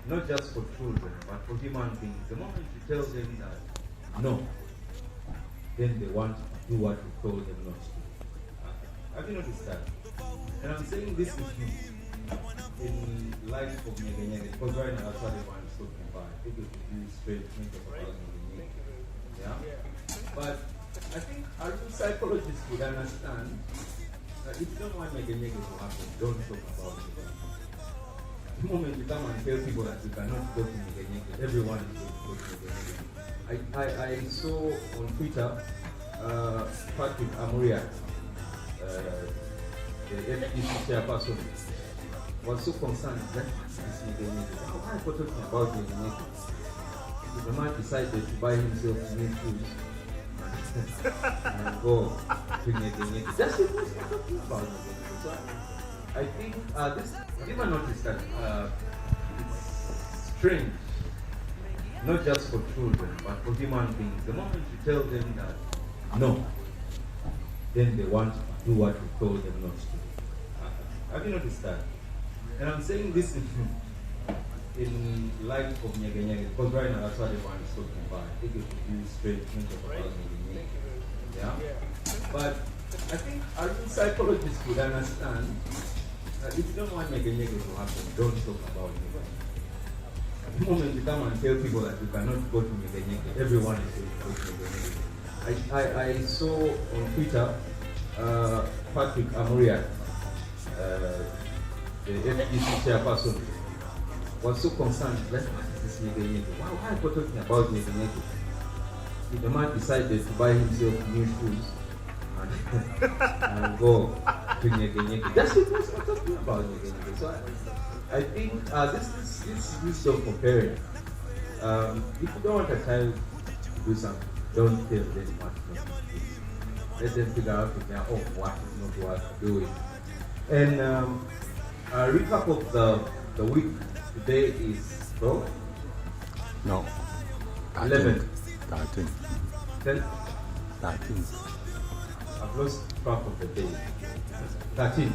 not just for children, but for human beings. The moment you tell them that no, then they want to do what you told them not to. Have you noticed that? And I'm saying this with you in light of Wemanyiize, because right now that's what everyone is talking about. I think it would be straight think about Wemanyiize. Yeah? But I think our psychologists would understand that if you don't want Wemanyiize to happen, don't talk about it. The moment you come and tell people that you cannot go to Wemanyiize, everyone is going to go to Wemanyiize. I saw on Twitter Patrick Amuria, the FDC chairperson, was so concerned that this Wemanyiize. Why are people talking about Wemanyiize? The man decided to buy himself new shoes and go to Wemanyiize. That's what we're talking about Wemanyiize. So I think this, have you ever noticed that it's strange, not just for children, but for human beings. The moment you tell them that no, then they want to do what you told them not to. Have you noticed that? And I'm saying this in light of Wemanyiize, because right now that's what everyone is talking about. I think it would be straight think about Wemanyiize. Yeah? But I think our psychologists would understand that if you don't want Wemanyiize to happen, don't talk about it. The moment you come and tell people that you cannot go to Wemanyiize, everyone is going to go to Wemanyiize. I saw on Twitter Patrick Amuria, the FDC chairperson, was so concerned that this Wemanyiize. Why are people talking about Wemanyiize? The man decided to buy himself new shoes and go to Wemanyiize. That's what we're talking about Wemanyiize. So I think this wisdom for parents. If you don't want a child to do something, don't tell them what not to do. Let them figure out from their own what is not what to do it. And a recap of the week today is 12? No. 11. 13. 10? 13. I've lost track of the day. 13.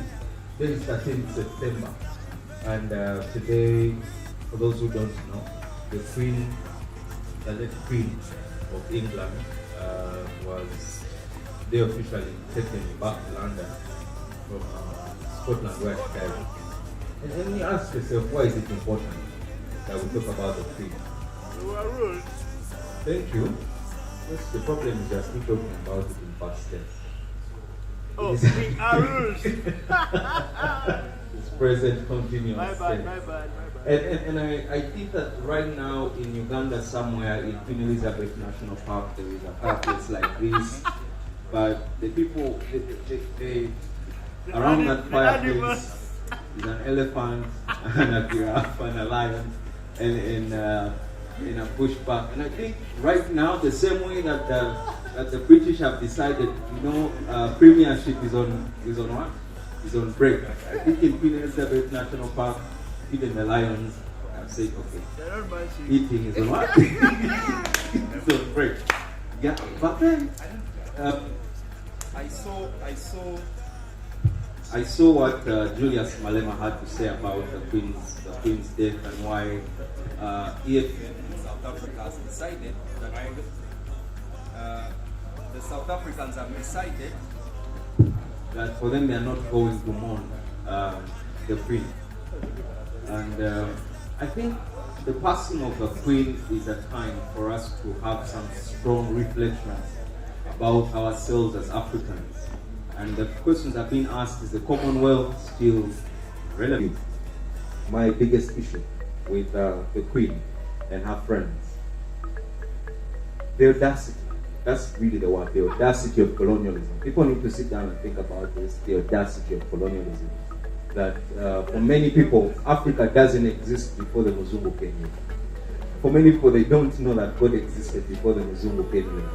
Today is 13th September. And today, for those who don't know, the late Queen of England was they officially taken back to London from Scotland where she died. And you ask yourself, why is it important that we talk about the Queen? Thank you. Yes, the problem is just still talking about it in past tense. Oh, King Arush! It's present continuous. My bad. And I think that right now in Uganda somewhere in Queen Elizabeth National Park there is a fireplace like this. But the people, they around that fireplace is an elephant and a giraffe and a lion and in a pushback. And I think right now the same way that the British have decided, premiership is on what? Is on break. I think in Queen Elizabeth National Park, even the lions have said, okay, eating is on what? It's on break. Yeah, but then I saw what Julius Malema had to say about the Queen's death and why EFF in South Africa has decided that the South Africans have decided that for them they are not going to mourn the Queen. And I think the passing of the Queen is a time for us to have some strong reflections about ourselves as Africans. And the questions that are being asked, is the Commonwealth still relevant? My biggest issue with the Queen and her friends, the audacity. That's really the word, the audacity of colonialism. People need to sit down and think about this, the audacity of colonialism. That for many people, Africa doesn't exist before the Muzungu came here. For many people, they don't know that God existed before the Muzungu came here.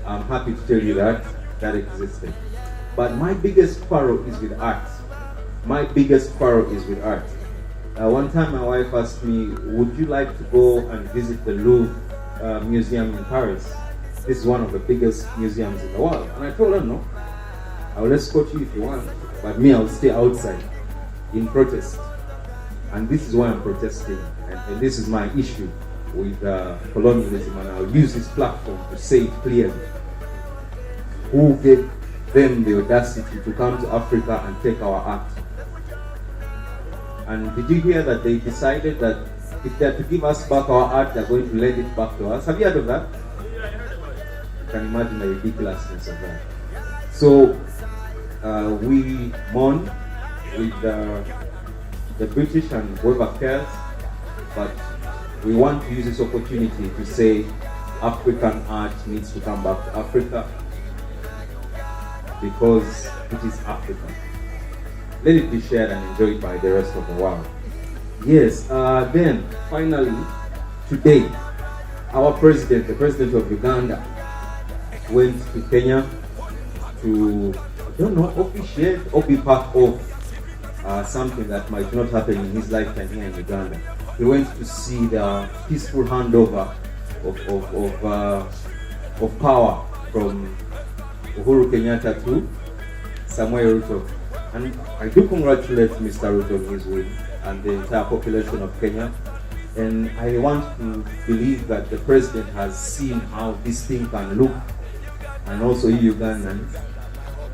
I'm happy to tell you that existed. But my biggest quarrel is with art. My biggest quarrel is with art. One time my wife asked me, would you like to go and visit the Louvre Museum in Paris? This is one of the biggest museums in the world. And I told her, no, I will escort you if you want, but me, I'll stay outside in protest. And this is why I'm protesting, and this is my issue with colonialism, and I'll use this platform to say it clearly. Who gave them the audacity to come to Africa and take our art? And did you hear that they decided that if they're to give us back our art, they're going to lend it back to us? Have you heard of that? Yeah, I heard about it. You can imagine the ridiculousness of that. So we mourn with the British and whoever cares, but we want to use this opportunity to say African art needs to come back to Africa because it is African. Let it be shared and enjoyed by the rest of the world. Yes, then finally, today, our president, the president of Uganda, went to Kenya to, I don't know, officiate or be part of something that might not happen in his lifetime here in Uganda. He went to see the peaceful handover of power from Uhuru Kenyatta to Samuel Ruto. And I do congratulate Mr. Ruto on his win and the entire population of Kenya. And I want to believe that the president has seen how this thing can look. And also you Ugandans,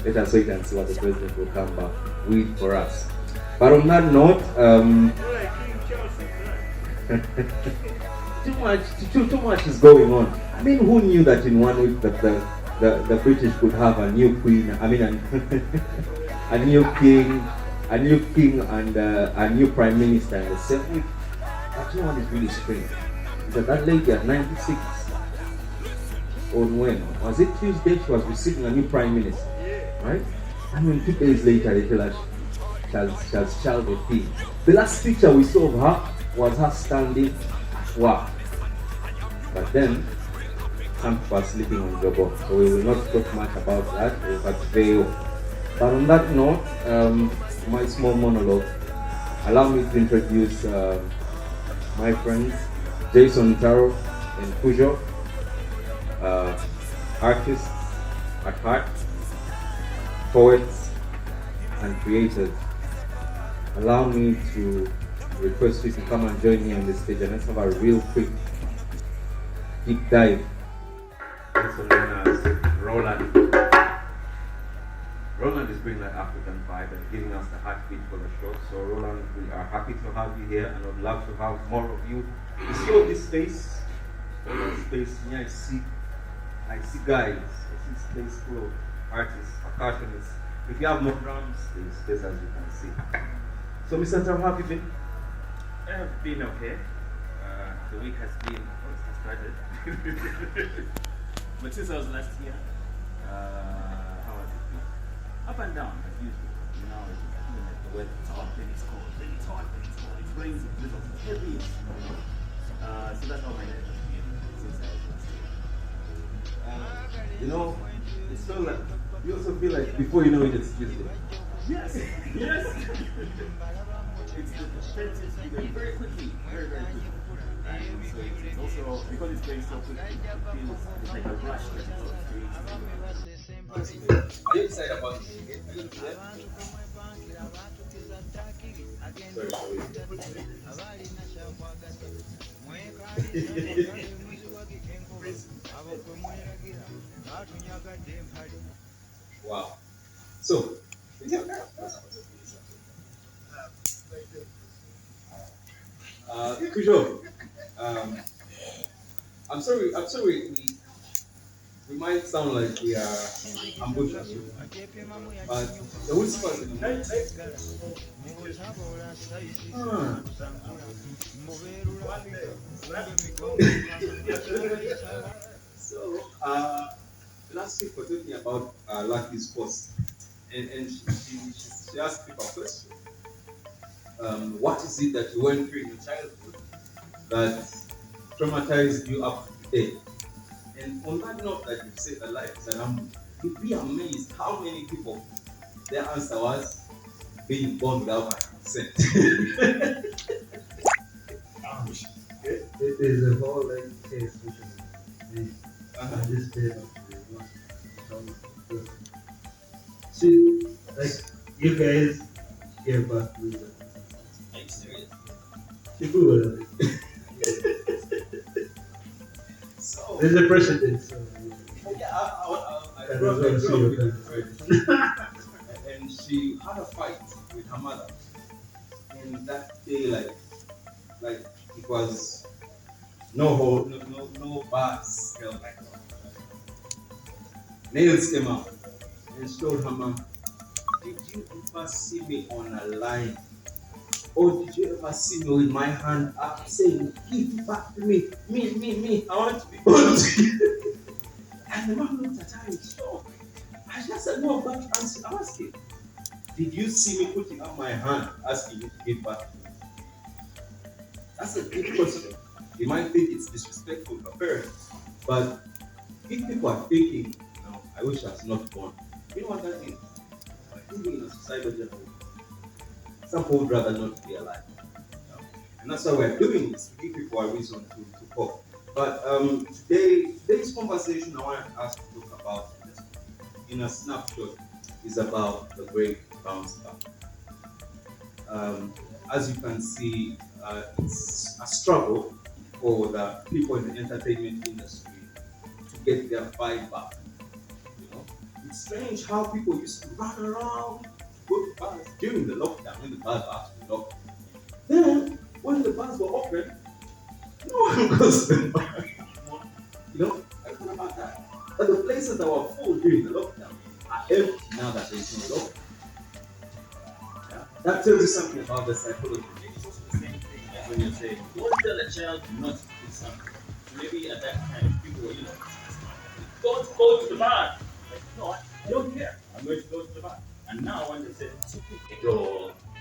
let us wait and see what the president will come back with for us. But on that note, too much is going on. I mean, who knew that in 1 week that the British could have a new queen? I mean, a new king, and a new prime minister in the same week. But you know what is really strange? Is that lady at 96, on when? Was it Tuesday? She was receiving a new prime minister, right? And then 2 days later, they tell her she has child a king. The last picture we saw of her was her standing at work. But then, some people are sleeping on the boat, so we will not talk much about that. We'll have Kafeero. But on that note, my small monologue, allow me to introduce my friends, Jason Taro and Pujo, artists at heart, poets and creators. Allow me to request you to come and join me on the stage, and let's have a real quick deep dive. Also known as Roland. Roland is bringing that African vibe and giving us the heartbeat for the show. So Roland, we are happy to have you here, and I'd love to have more of you. You see all this space? All that space here, I see guys. I see space full of artists, percussionists. If you have more drums, there's space, as you can see. So Mr. Taro, how have you been? I've been okay. The week has started. But since I was last here, how has it been? Up and down as usual. You know, the weather is hot, then it's cold, then it's hot, then it's cold. It rains, it drizzles, it's heavy. So that's how my life has been since I was last here. You know, it's so like, you also feel like before you know it, it's Tuesday. Yes, yes. It's going very quickly, very quickly. And so it's also, because it's going so quickly, it feels like a rush that it's Are you excited about this again? Are you excited? Wow. So, Kujo, I'm sorry, we might sound like we are ambushing you, but the Whispers in the Moonlight. So, last week we're talking about Lucky's post, and she asked people a question. What is it that you went through in your childhood that traumatized you up to today? And on that note that you said that life is an ambush, you'd be amazed how many people their answer was being born without my consent. It is a whole case which is this day see, like you guys gave birth to me. Are you serious? People will. So, There's a precedent. So yeah, I can grew up as well see your with friends. her. And she had a fight with her mother. And that day, like it was no bars held like that. Nails came out and showed her mom, did you ever see me on a line? Or did you ever see me with my hand up saying, give it back to me, me, I want to be born to you. And the mom looked at her in shock. I just said, no, but I'm asking, did you see me putting up my hand asking you to give back to me? That's a good question. You might think it's disrespectful to parents, but if people are thinking, no, I wish I was not born, you know what that means? We're living in a societal generation. Some people would rather not be alive. And that's why we're doing this, to give people a reason to cope. But today's conversation I want us to talk about in a snapshot is about the great bounce back. As you can see, it's a struggle for the people in the entertainment industry to get their vibe back. You know, it's strange how people used to run around, go to bars during the lockdown when the bars were actually locked. Then, when the bars were open, no one goes to the bar. You know, I thought about that. But the places that were full during the lockdown are empty now that there is no lockdown. Yeah? That tells you something about the psychology. It's also the same thing as when you're saying, don't tell a child not to do something. So maybe at that time, people were, don't go to the bar. Like, no, I don't care. I'm going to go to the bar. And now when they say,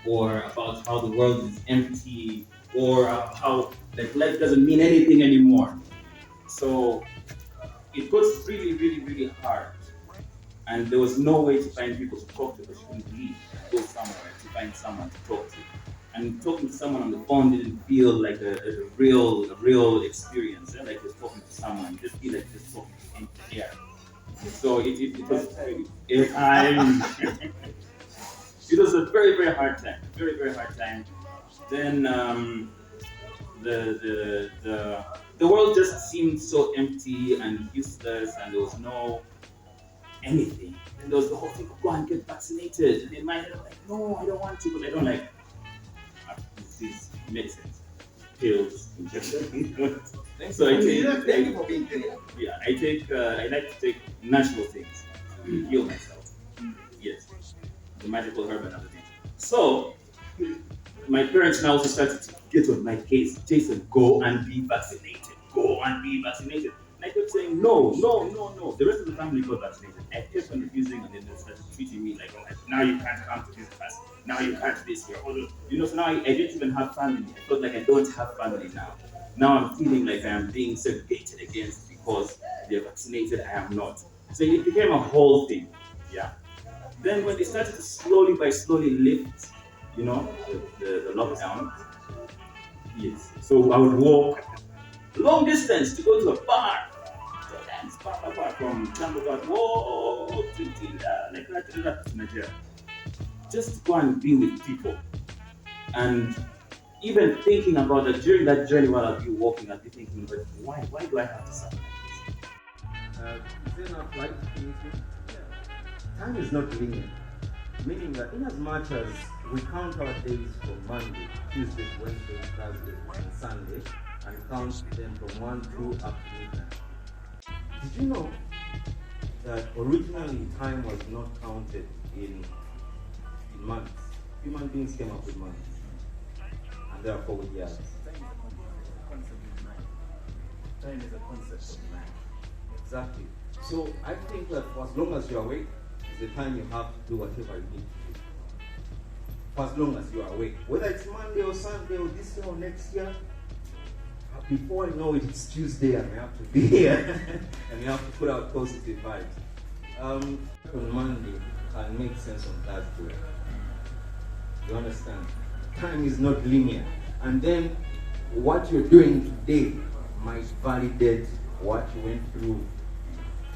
or about how the world is empty, or how like life doesn't mean anything anymore. So it got really, really, really hard. And there was no way to find people to talk to because you couldn't leave, go somewhere to find someone to talk to. And talking to someone on the phone didn't feel like a real experience. Like just talking to someone, just feel like just talking to empty air. So it was really, it was a very, very hard time. Very, very hard time. Then the world just seemed so empty and useless, and there was no anything. And there was the whole thing of go and get vaccinated. And in my head, I'm like, no, I don't want to, but I don't like disease medicines, pills, injections. So I take, Thank you for being clear. yeah, I like to take natural things to heal myself. Yes, the magical herb and other things. So my parents now also started to get on my case. Jason, go and be vaccinated. Go and be vaccinated. And I kept saying, no. The rest of the family got vaccinated. I kept on refusing, and then they started treating me like, oh, now you can't come to this class. Now you can't this here. So now I didn't even have family. I felt like I don't have family now. Now I'm feeling like I am being segregated against because they're vaccinated, I am not. So it became a whole thing. Yeah. Then when they started to slowly lift, the lockdown, yes. So I would walk long distance to go to a bar. So dance from Chamberlain, to Nigeria. Just to go and be with people. And even thinking about that during that journey while I'll be walking, I'll be thinking, but why do I have to suffer like this? Is there not light in it? Time is not linear. Meaning that in as much as we count our days from Monday, Tuesday, Wednesday, Thursday, and Sunday, and count them from 1, 2 up to midnight. Did you know that originally time was not counted in months? Human beings came up with months, and therefore with years. Time is a concept of mind. Exactly. So I think that for as long as you're awake, is the time you have to do whatever you need to do. For as long as you're awake, whether it's Monday or Sunday or this year or next year, before I know it, it's Tuesday and I have to be here and you have to put out positive vibes. On Monday can make sense on Thursday. You understand? Time is not linear. And then what you're doing today might validate what you went through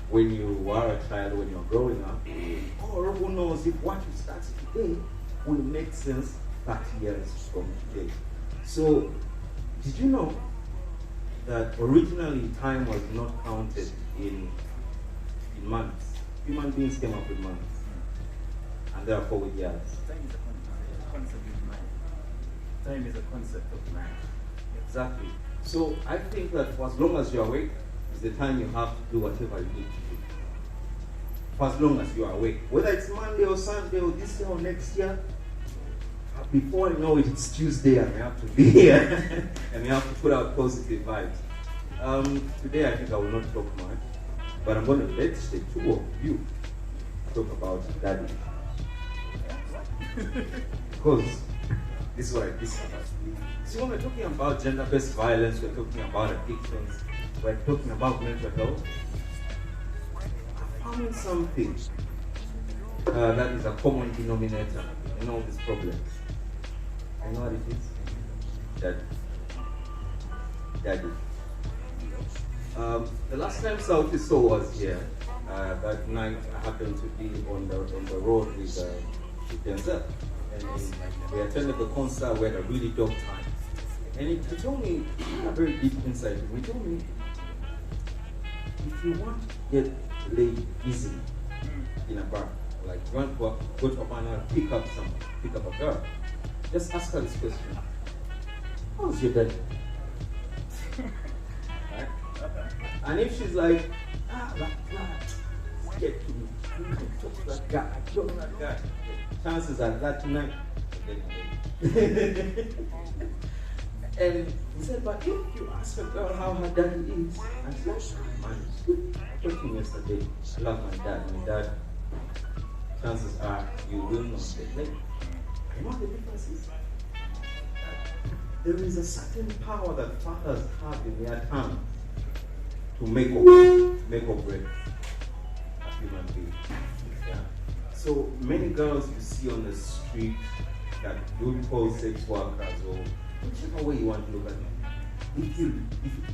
when you were a child, when you were growing up. Or who knows if what you started today will make sense 30 years from today. So Did you know that originally time was not counted in months? Human beings came up with months, and therefore with years. Time is a concept of mind. Time is a concept of mind. Exactly. So I think that for as long as you're awake is the time you have to do whatever you need to do. For as long as you are awake. Whether it's Monday or Sunday or this year or next year, before I know it, it's Tuesday and we have to be here and we have to put out positive vibes. Today I think I will not talk much, but I'm going to let the two of you talk about daddy. Because this is what this is about. See, when we're talking about gender-based violence, we're talking about addictions, we're talking about mental health. I found something that is a common denominator in all these problems. I know what it is. Daddy. The last time Sauti was here, that night I happened to be on the road with Denzel. And we attended the concert, we had a really dope time. And he told me, a very deep insight, he told me, if you want to get laid easily in a bar, like you want to go to a bar and pick up a girl, just ask her this question. How's your daddy? Right? And if she's like, get to me, you can talk to that guy, I don't know that guy. Chances are that tonight, and he said, but if you ask a girl how her daddy is, and she's like, man, I told him yesterday, I love my dad. My dad, chances are you will not get laid. You know what the difference is? There is a certain power that fathers have in their tongue to make or break a human being. Yeah? So many girls you see on the street that you call sex workers or whichever way you want to look at it, if you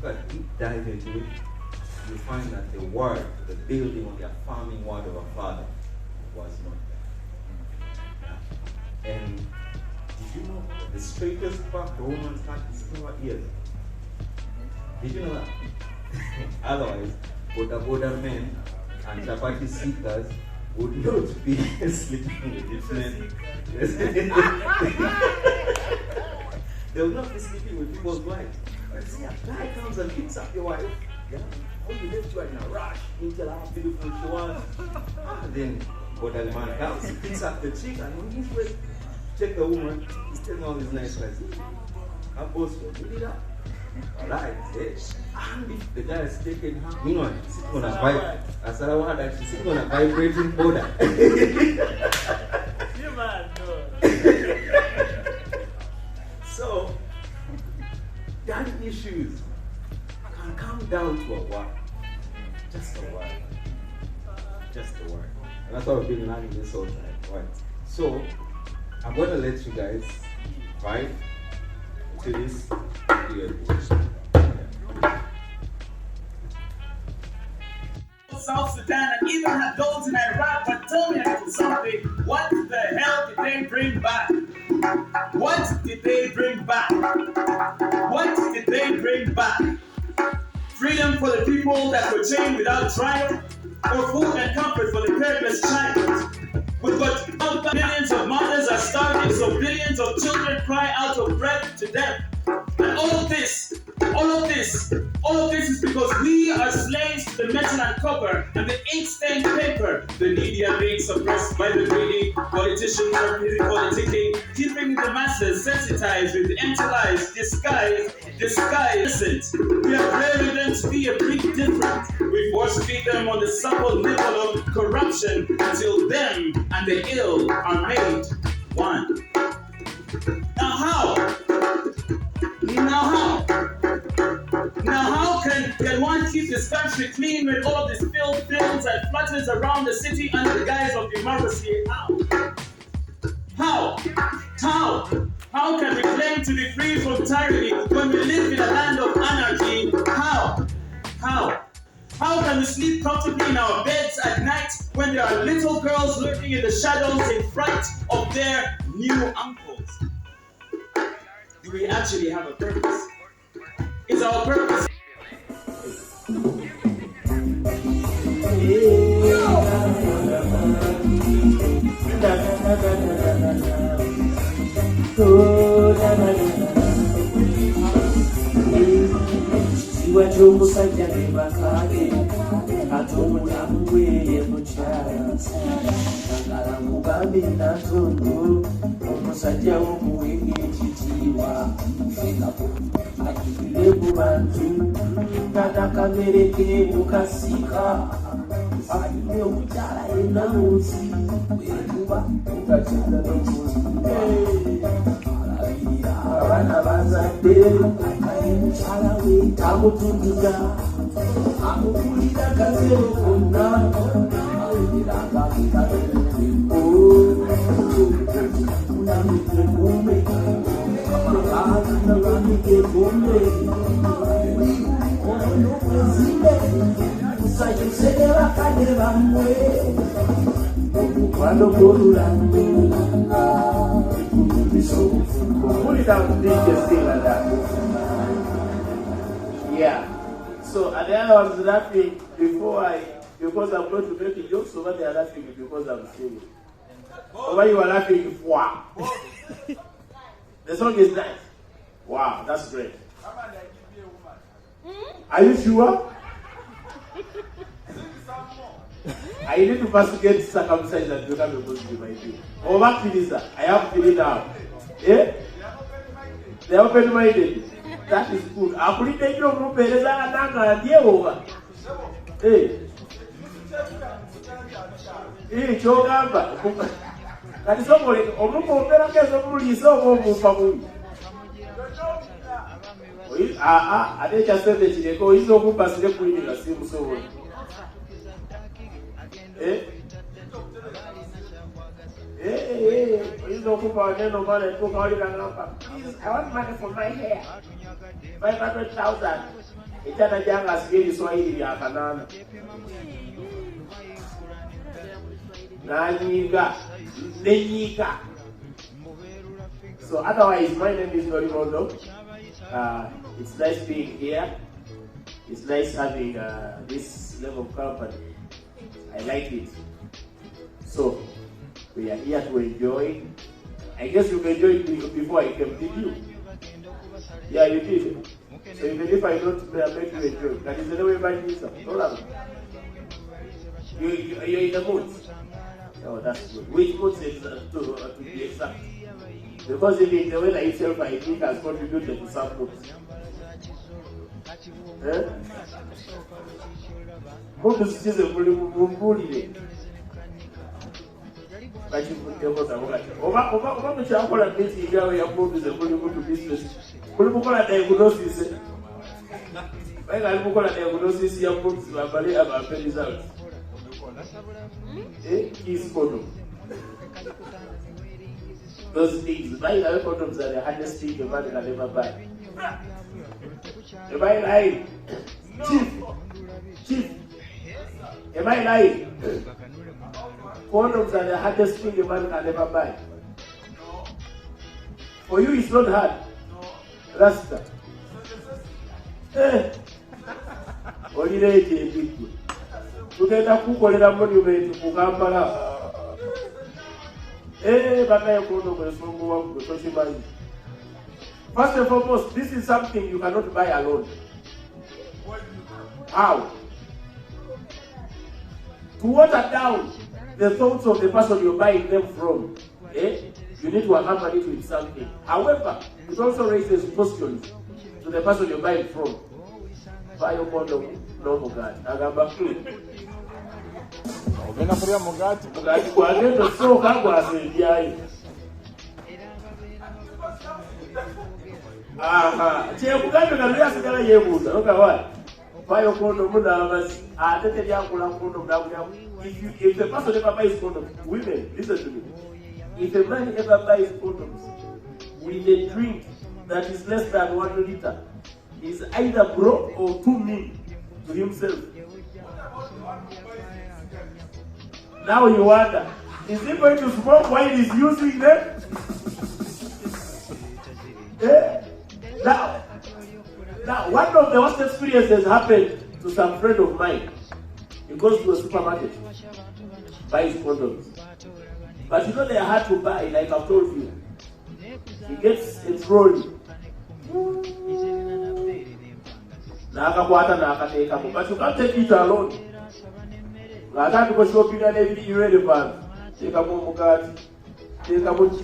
got a deep dive into it, you find that the word, the building or the affirming word of a father was not there. Yeah? And did you know the straightest part the woman's heart is through her ears? Did you know that? Otherwise, Boda men and chapati seekers would not be sleeping with different. They would not be sleeping with people's wives. But see, a guy comes and picks up your wife. Yeah? Oh, you left you in a rush. You tell her how beautiful she was. Then Boda man comes, he picks up the chick, and when he's ready, check the woman, he's telling all these nice words. Her boss will do it up. Alright, and if the guy is taking her, meanwhile, she's sitting on a vibe. As I want that, she's sitting on a vibrating powder. You man, no. So, daddy issues can come down to a word. Just a word. Just a word. And that's what we've been learning this whole time. Right. So, I'm going to let you guys vibe to this video. South Sudan and even had those in Iraq, but tell me something. What the hell did they bring back? What did they bring back? What did they bring back? Freedom for the people that were chained without trial, or food and comfort for the parentless child? But millions of mothers are starving, so billions of children cry out of breath to death. And all of this is because we are slaves to the metal and copper and the ink-stained paper. The needy are being suppressed by the greedy. Politicians are busy politicking, keeping the masses sensitized with empty lies, disguised. Listen, we are braving them to be a big difference. We force-feed them on the supple nipple of corruption until them and the ill are made one. Now how can one keep this country clean with all of these filth, films and flutters around the city under the guise of democracy? How can we claim to be free from tyranny when we live in a land of anarchy? How can we sleep comfortably in our beds at night when there are little girls lurking in the shadows in front of their new uncles? Do we actually have a purpose? no purpose. Siwachomusajja ne bakage atomulamuweye mukyala agala mugambi natundu omusajja w'omuwingi ekitiibwa akitule mu bantu natakamereke mukasika ayine omukyala yenna munsi ekuba mukakyala n'omuti abaana bazadde akaye mukyala we tamutunduza amukulira kasero konna unamike kumbe unamike kumbe ono mwezimbe musayusene bakane bamwe omukwano gw'olulandu Put it down, just stay like that. Yeah. So, and then I was laughing because I'm going to make a joke, so they are laughing because I'm singing. Or why you are laughing? Wow. The song is nice. Wow, that's great. Are you sure? I need to first get circumcised and become a Muslim, I think. Or what is that? I have to feel it out. Eh? They are open-minded. That is good. I put it in your room, but it's not over. Hey. Hey, Chogamba. That is somebody. I didn't just say that you go. He's no good, but they're putting in a sim so. Eh? Hey, you don't put our name on money, put all your number. I want money for my hair. 500,000. It's a young as really so easy. I can. Naniga. So, otherwise, my name is Gorimondo. It's nice being here. It's nice having this level of company. I like it. So, we are here to enjoy. I guess you enjoyed it before I came, did you? Yeah, you did. So even if I don't make you enjoy, that is the way by yourself. You're in the mood. Oh, that's good. Which mood is to be exact? Because if it's the way that itself, I think, has contributed to some moods. Eh? Mood is just a bully. But you put your mother away. Over the chapel and this is where your mood is a bully to business. Pulukola diagnosis. When I look at diagnosis, your mood is a very about results. Is photo. Those things, buying other condoms are the hardest thing a man can ever buy. Am I lying? Chief, am I lying? Condoms are the hardest thing a man can ever buy. For you, it's not hard. Rasta. Holiday people. Tugenda kukolera monument ku Kampala. Banaye kono kwesongo wangu toshimanyi. First and foremost, this is something you cannot buy alone. How? To water down the thoughts of the person you're buying them from, you need to accompany it with something. However, it also raises questions to the person you're buying from. Buy your condom, no Mugati. Agamba Ogenda kulya mugati. Mugati gwagenda sooka gwasembyayo. Kyekugambye nga luli asigala yeebuuza. Okawa, buy your condom n'amazzi. Ate teryakula condom n'akulyamu. If the person ever buys condoms, women, listen to me. If a man ever buys condoms with a drink that is less than 1 liter, he's either broke or too mean to himself. Now you wonder, is he going to smoke while he's using them? Now, Now, one of the worst experiences happened to some friend of mine. He goes to a supermarket, buys condoms. But you know they are hard to buy, like I've told you. He gets a trolley. But you can't take it alone. I can't go shopping and everything irrelevant. Take a mugati, take a mochi.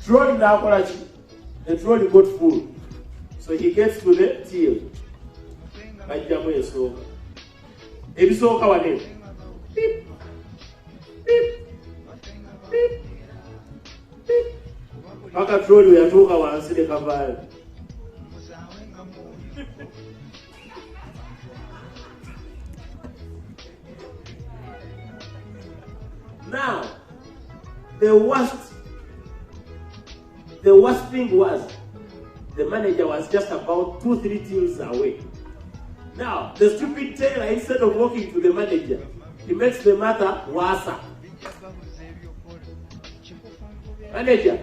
Trolley now, the trolley got full. So he gets to the till. Bajamu so. Ebisoka wane. Beep. Beep. Beep. Beep. Paka trolley yatoka wansile kavale. Now, the worst thing was the manager was just about 2-3 tills away. Now, the stupid tailor, instead of walking to the manager, he makes the matter worse. Manager,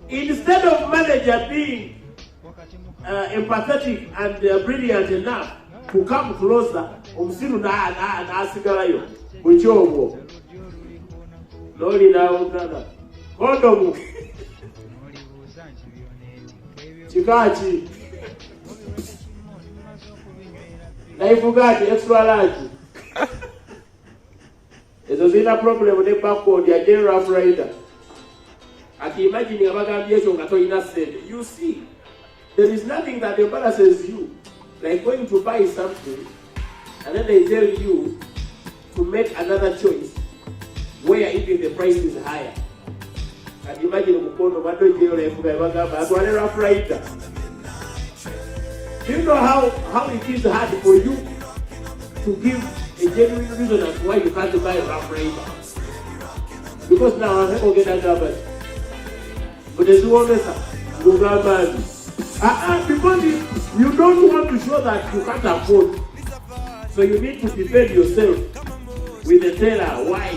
instead of manager being empathetic and brilliant enough to come closer, Okusiima na asigalayo buchobo. Lori na brother. Kondomu. Chikachi. Naifugati extra large. Ezo zina problem ne backward ya general rider. Aki imagine abagambye ngato ina said, you see, there is nothing that embarrasses you like going to buy something and then they tell you to make another choice where even the price is higher. And imagine Mukono Mato Jail and rough rider. Do you know how it is hard for you to give a genuine reason as to why you can't buy a rough rider? Because now I'm going to get that. But there's no one because you don't want to show that you can't afford. So you need to defend yourself with the teller why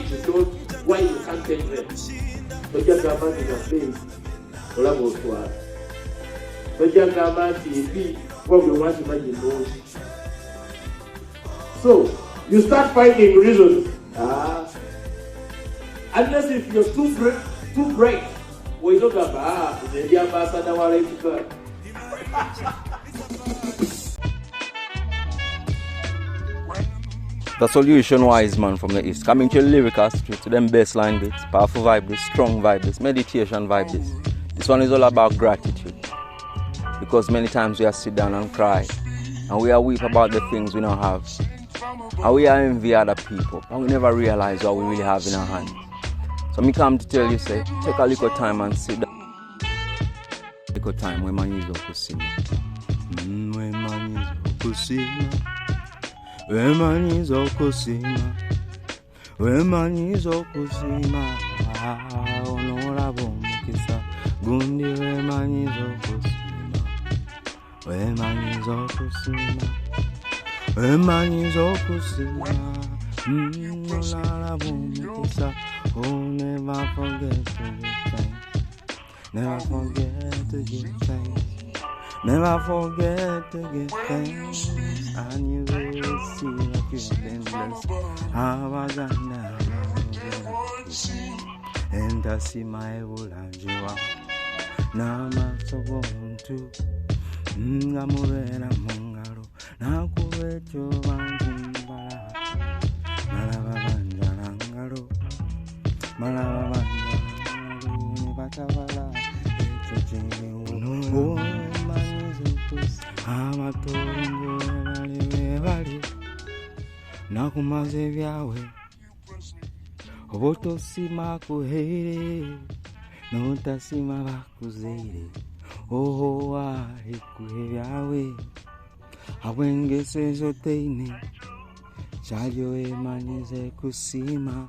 you can't take them. So just a man in a place. So just a man in what we want to imagine. So you start finding reasons. Unless if you're too bright, we don't have the ambassador to The solution wise man from the east. Coming to the lyrical street, to them bassline beats, powerful vibe this, strong vibe this, meditation vibe this. This one is all about gratitude. Because many times we are sit down and cry. And we are weep about the things we don't have. And we are envy other people. And we never realize what we really have in our hands. So me come to tell you, say, take a little time and sit down. Little time, Wemanyiize Okusiima. Wemanyiize Okusiima. Wemanyiize Okusiima. Wemanyiize Okusiima. Onorabo mukisa. Gundi Wemanyiize Okusiima. Wemanyiize Okusiima. Wemanyiize Okusiima. Onorabo mukisa. Oh, never forget to give thanks. Never forget to give thanks. Never forget to give thanks. And you will see that you've been blessed. Abagana. And I see my Ulajiwa. Nama Sogontu. Ngamurena Mungaro. Nakuwecho Vanjimbara. Malabanjarangaro. Malabanjarangaro. Batavala. Amatongo bali nakumaze byawe obotosima kuhere notasima bakuzeire oho ari kuhe byawe abwengese zoteine chajo Wemanyiize Okusiima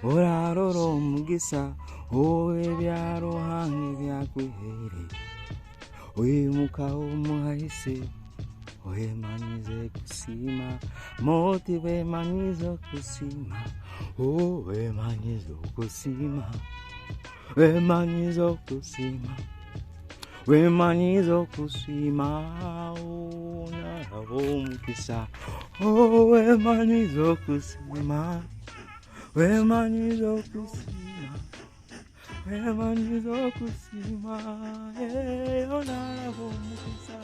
oraroro mugisa owe byaro hange byakuhere Oyimuka umuhaise Wemanyiize Okusiima moti Wemanyiize Okusiima Wemanyiize Okusiima Wemanyiize Okusiima. Wemanyiize Okusiima. Nalaba omukisa. Oh, wemanyiize Okusiima. Wemanyiize Okusiima. Wemanyiize Okusiima. Nalaba omukisa.